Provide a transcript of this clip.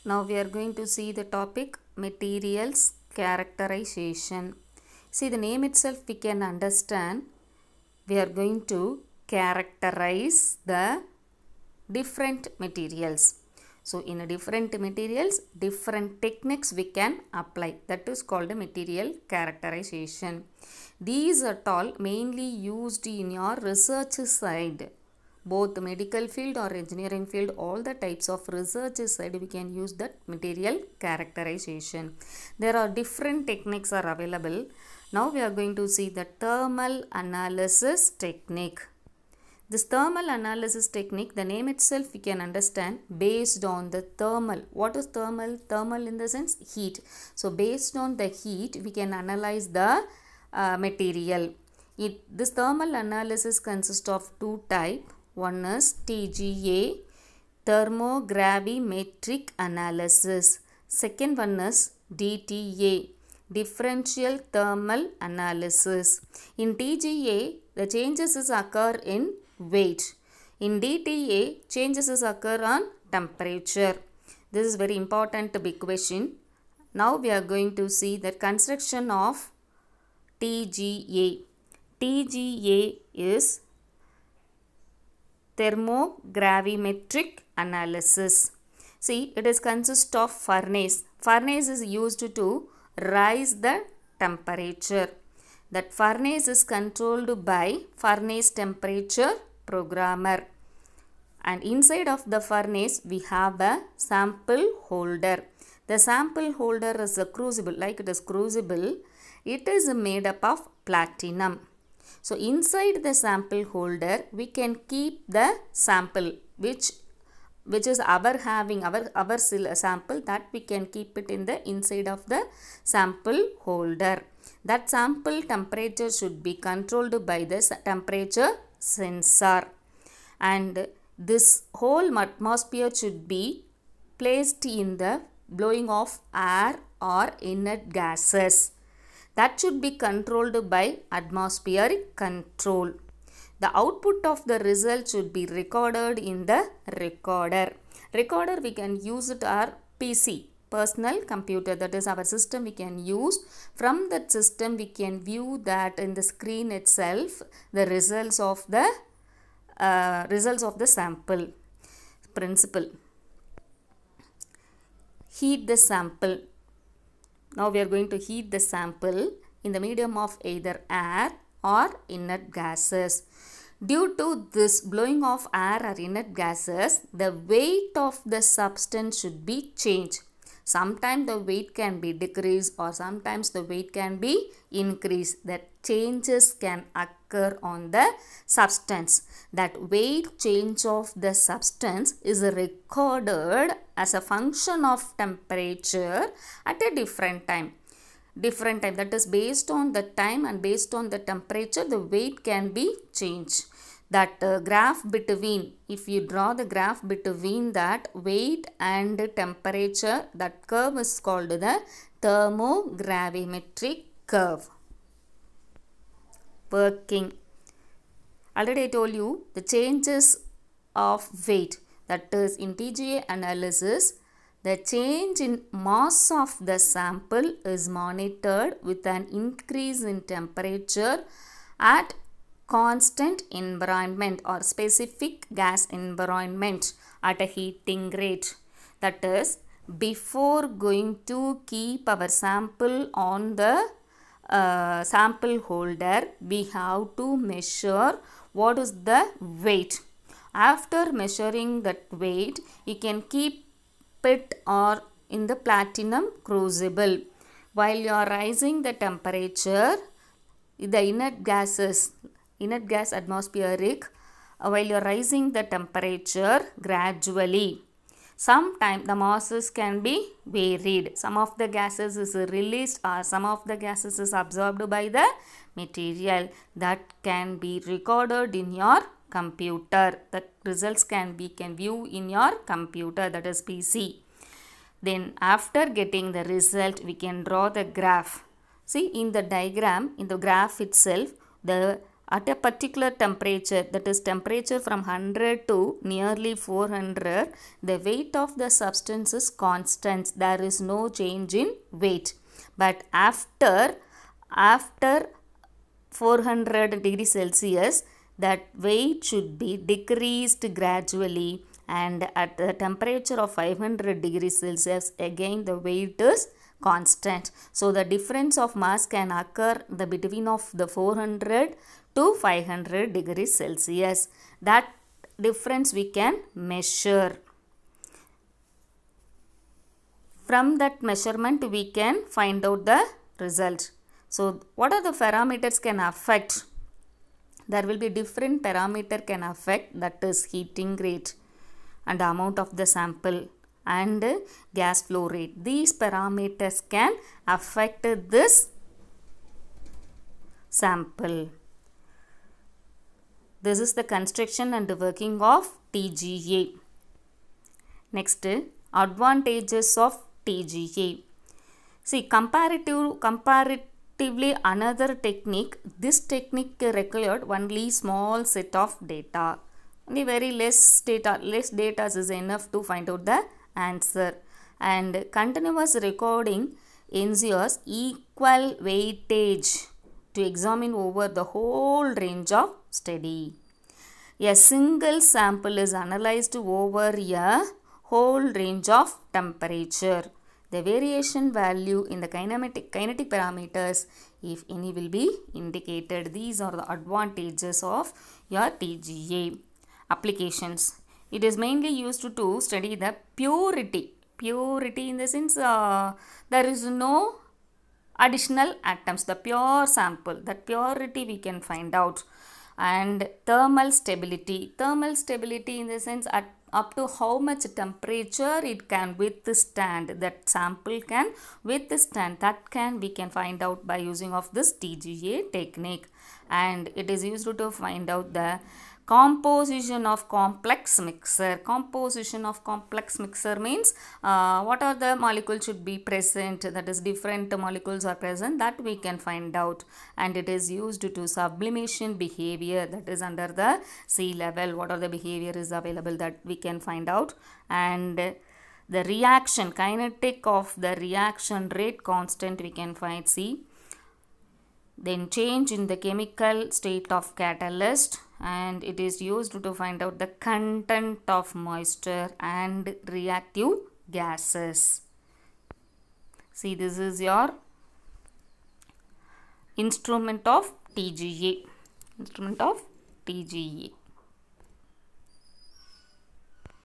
Now we are going to see the topic materials characterization. See, the name itself we can understand. We are going to characterize the different materials. So in a different materials, different techniques we can apply. That is called a material characterization. These are all mainly used in your research side. Both medical field or engineering field, all the types of research side we can use that material characterization. There are different techniques are available. Now we are going to see the thermal analysis technique. This thermal analysis technique, the name itself we can understand based on the thermal. What is thermal? Thermal in the sense heat. So based on the heat we can analyze the material. This thermal analysis consists of two types. One is TGA, thermogravimetric analysis. Second one is DTA, differential thermal analysis. In TGA, the changes occur in weight. In DTA, changes occur on temperature. This is very important big question. Now we are going to see the construction of TGA. TGA is thermogravimetric analysis. See, it is consist of furnace. Furnace is used to rise the temperature. That furnace is controlled by furnace temperature programmer. And inside of the furnace we have a sample holder. The sample holder is a crucible. Like it is crucible, it is made up of platinum. So inside the sample holder we can keep the sample which is our sample, that we can keep it in the inside of the sample holder. That sample temperature should be controlled by the temperature sensor, and this whole atmosphere should be placed in the blowing of air or inert gases. That should be controlled by atmospheric control. The output of the result should be recorded in the recorder. Recorder we can use it our PC, personal computer, that is our system we can use. From that system we can view that in the screen itself the results of the sample. Principle. Heat the sample. Now we are going to heat the sample in the medium of either air or inert gases. Due to this blowing of air or inert gases, the weight of the substance should be changed. Sometimes the weight can be decreased or sometimes the weight can be increased. That changes can occur on the substance. That weight change of the substance is recorded as a function of temperature at a different time. That is based on the time and based on the temperature the weight can be changed. That graph between, if you draw the graph between that weight and temperature, that curve is called the thermogravimetric curve. Working. Already I told you the changes of weight, that is in TGA analysis the change in mass of the sample is monitored with an increase in temperature at constant environment or specific gas environment at a heating rate. That is, before going to keep our sample on the sample holder, we have to measure what is the weight. After measuring that weight, you can keep it or in the platinum crucible. While you are rising the temperature, the inert gas atmospheric, while you are rising the temperature gradually. Sometimes the masses can be varied. Some of the gases is released or some of the gases is absorbed by the material. That can be recorded in your computer. The results can view in your computer, that is PC. Then after getting the result we can draw the graph. See, in the diagram, in the graph itself, the at a particular temperature, that is temperature from 100 to nearly 400, the weight of the substance is constant. There is no change in weight. But after 400 degrees Celsius, that weight should be decreased gradually, and at the temperature of 500 degrees Celsius, again the weight is constant. So the difference of mass can occur between of the 400 to 500 degrees Celsius. That difference we can measure. From that measurement we can find out the result. So what are the parameters can affect? There will be different parameter can affect, that is heating rate and the amount of the sample and gas flow rate. These parameters can affect this sample. This is the construction and working of TGA. Next, advantages of TGA. See, comparatively another technique, this technique required only small set of data. Only very less data is enough to find out the answer. And continuous recording ensures equal weightage to examine over the whole range of study. A single sample is analyzed over a whole range of temperature. The variation value in the kinetic parameters, if any, will be indicated. These are the advantages of your TGA. Applications. It is mainly used to study the purity. Purity in the sense there is no additional atoms, the pure sample, that purity we can find out. And thermal stability. Thermal stability in the sense up to how much temperature it can withstand, that sample can withstand, that we can find out by using of this TGA technique. And it is used to find out the composition of complex mixer. Composition of complex mixer means what are the molecules should be present, that is different molecules are present, that we can find out. And it is used to sublimation behavior, that is under the sea level, what are the behavior is available, that we can find out. And the reaction, kinetic of the reaction rate constant we can find, see. Then change in the chemical state of catalyst, and it is used to find out the content of moisture and reactive gases. See, this is your instrument of TGA. Instrument of TGA.